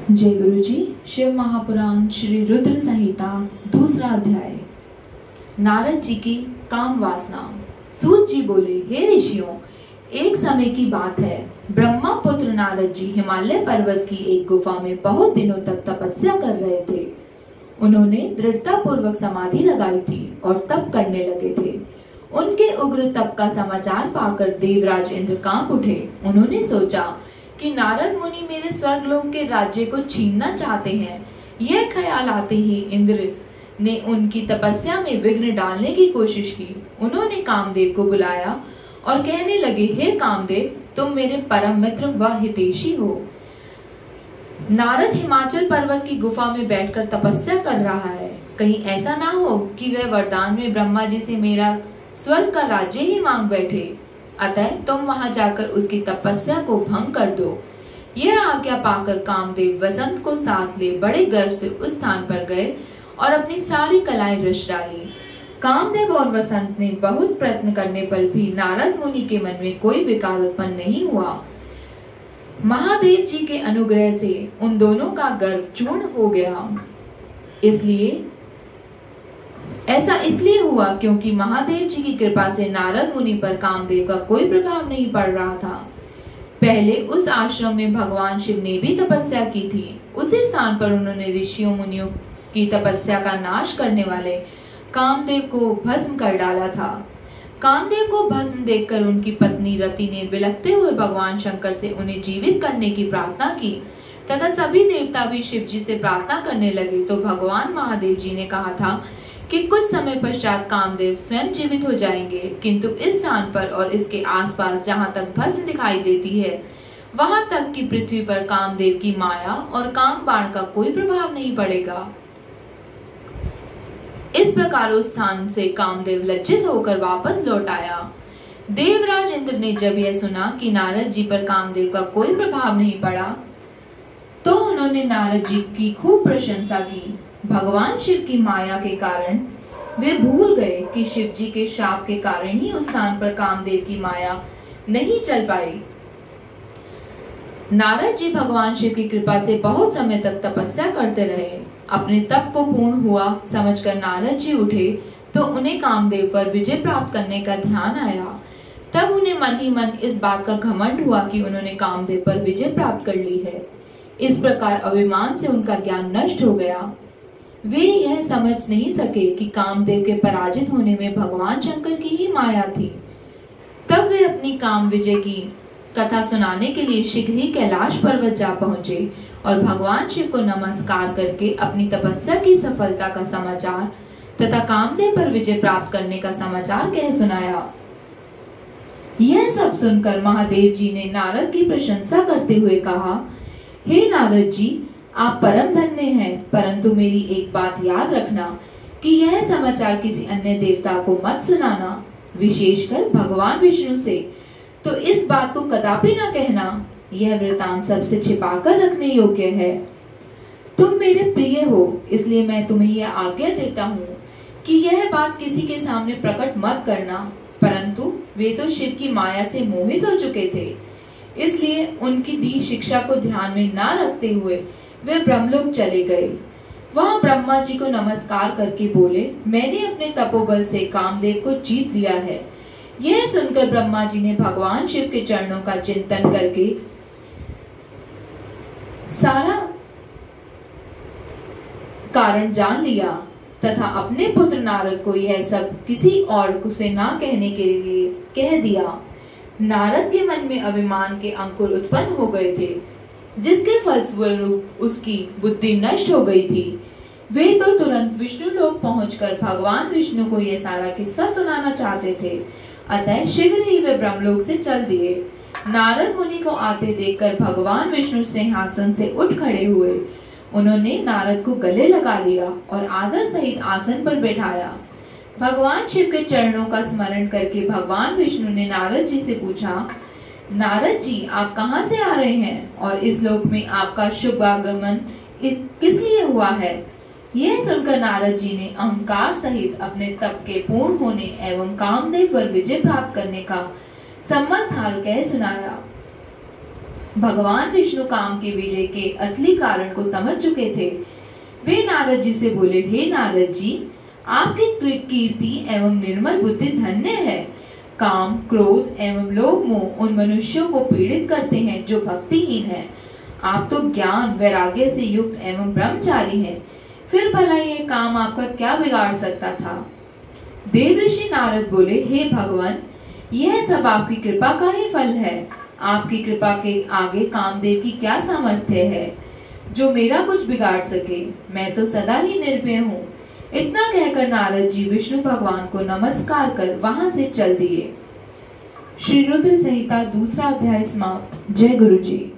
जय गुरु जी। शिव महापुराण श्री रुद्र संहिता दूसरा अध्याय। नारद जी की काम वासना। सूत जी बोले, हे ऋषियों, एक समय की बात है, ब्रह्मा पुत्र नारद जी हिमालय पर्वत की एक गुफा में बहुत दिनों तक तपस्या कर रहे थे। उन्होंने दृढ़ता पूर्वक समाधि लगाई थी और तप करने लगे थे। उनके उग्र तप का समाचार पाकर देवराज इंद्र कांप उठे। उन्होंने सोचा कि नारद मुनि मेरे स्वर्गलोक के राज्य को छीनना चाहते हैं। यह ख्याल आते ही इंद्र ने उनकी तपस्या में विघ्न डालने की कोशिश की। उन्होंने कामदेव को बुलाया और कहने लगे, हे कामदेव, तुम मेरे परम मित्र व हितैषी हो। नारद हिमाचल पर्वत की गुफा में बैठकर तपस्या कर रहा है। कहीं ऐसा ना हो कि वह वरदान में ब्रह्मा जी से मेरा स्वर्ग का राज्य ही मांग बैठे। अतः तुम वहां जाकर उसकी तपस्या को भंग कर दो। यह आज्ञा पाकर कामदेव वसंत को साथ ले बड़े गर्व से उस स्थान पर गए और अपनी सारी कलाएं रच डाली। कामदेव और वसंत ने बहुत प्रयत्न करने पर भी नारद मुनि के मन में कोई विकार उत्पन्न नहीं हुआ। महादेव जी के अनुग्रह से उन दोनों का गर्व चूर्ण हो गया। ऐसा इसलिए हुआ क्योंकि महादेव जी की कृपा से नारद मुनि पर कामदेव का कोई प्रभाव नहीं पड़ रहा था। पहले उस आश्रम में भगवान शिव ने भी तपस्या की थी। उसी स्थान पर उन्होंने ऋषियों मुनियों की तपस्या का नाश करने वाले कामदेव को भस्म कर डाला था। कामदेव को भस्म देखकर उनकी पत्नी रति ने बिलखते हुए भगवान शंकर से उन्हें जीवित करने की प्रार्थना की तथा सभी देवता भी शिव जी से प्रार्थना करने लगे। तो भगवान महादेव जी ने कहा था कि कुछ समय पश्चात कामदेव स्वयं जीवित हो जाएंगे, किंतु इस स्थान पर और इसके आसपास जहां तक भस्म दिखाई देती है, वहां तक कि पृथ्वी पर कामदेव की माया और काम बाण का कोई प्रभाव नहीं पड़ेगा। इस प्रकार उस स्थान से कामदेव लज्जित होकर वापस लौट आया। देवराज इंद्र ने जब यह सुना कि नारद जी पर कामदेव का कोई प्रभाव नहीं पड़ा, तो उन्होंने नारद जी की खूब प्रशंसा की। भगवान शिव की माया के कारण वे भूल गए कि शिव जी के शाप के कारण ही उस स्थान पर कामदेव की माया नहीं चल पाई। नारद जी भगवान शिव की कृपा से बहुत समय तक तपस्या करते रहे। अपने तप को पूर्ण हुआ समझकर नारद जी उठे तो उन्हें कामदेव पर विजय प्राप्त करने का ध्यान आया। तब उन्हें मन ही मन इस बात का घमंड हुआ कि उन्होंने कामदेव पर विजय प्राप्त कर ली है। इस प्रकार अभिमान से उनका ज्ञान नष्ट हो गया। वे यह समझ नहीं सके कि कामदेव के पराजित होने में भगवान शंकर की ही माया थी। तब वे अपनी काम विजय की कथा सुनाने के लिए शीघ्र ही कैलाश पर्वत जा पहुंचे और भगवान शिव को नमस्कार करके अपनी तपस्या की सफलता का समाचार तथा कामदेव पर विजय प्राप्त करने का समाचार कह सुनाया। यह सब सुनकर महादेव जी ने नारद की प्रशंसा करते हुए कहा, हे नारद जी, आप परम धन्य हैं, परंतु मेरी एक बात याद रखना कि यह समाचार किसी अन्य देवता को मत सुनाना, विशेषकर भगवान विष्णु से तो इस बात को कदापि न कहना। यह वृतांत सबसे छिपाकर रखने योग्य है। तुम मेरे प्रिय हो, इसलिए मैं तुम्हें यह आज्ञा देता हूँ कि यह बात किसी के सामने प्रकट मत करना। परंतु वे तो शिव की माया से मोहित हो चुके थे, इसलिए उनकी दी शिक्षा को ध्यान में न रखते हुए वे ब्रह्मलोक चले गए। वहां ब्रह्मा जी को नमस्कार करके बोले, मैंने अपने तपोबल से कामदेव को जीत लिया है। यह सुनकर ब्रह्मा जी ने भगवान शिव के चरणों का चिंतन करके सारा कारण जान लिया तथा अपने पुत्र नारद को यह सब किसी और से ना कहने के लिए कह दिया। नारद के मन में अभिमान के अंकुर उत्पन्न हो गए थे, जिसके फलस्वरूप उसकी बुद्धि नष्ट हो गई थी। वे तो तुरंत विष्णु लोक पहुंचकर भगवान विष्णु को यह सारा किस्सा सुनाना चाहते थे। अतः शीघ्र ही वे ब्रह्मलोक से चल दिए। नारद मुनि को आते देखकर भगवान विष्णु सिंहासन से उठ खड़े हुए। उन्होंने नारद को गले लगा लिया और आदर सहित आसन पर बैठाया। भगवान शिव के चरणों का स्मरण करके भगवान विष्णु ने नारद जी से पूछा, नारद जी, आप कहां से आ रहे हैं और इस लोक में आपका शुभ आगमन किस लिए हुआ है? यह सुनकर नारद जी ने अहंकार सहित अपने तप के पूर्ण होने एवं कामदेव पर विजय प्राप्त करने का समस्त हाल कह सुनाया। भगवान विष्णु काम के विजय के असली कारण को समझ चुके थे। वे नारद जी से बोले, हे नारद जी, आपकी कीर्ति एवं निर्मल बुद्धि धन्य है। काम, क्रोध एवं लोभ मोह उन मनुष्यों को पीड़ित करते हैं जो भक्तिहीन हैं। आप तो ज्ञान वैराग्य से युक्त एवं ब्रह्मचारी हैं। फिर भला ये काम आपका क्या बिगाड़ सकता था? देवऋषि नारद बोले, हे भगवान, यह सब आपकी कृपा का ही फल है। आपकी कृपा के आगे कामदेव की क्या सामर्थ्य है जो मेरा कुछ बिगाड़ सके? मैं तो सदा ही निर्भय हूँ। इतना कहकर नारद जी विष्णु भगवान को नमस्कार कर वहां से चल दिए। श्री रुद्र संहिता 2 अध्याय समाप्त। जय गुरु जी।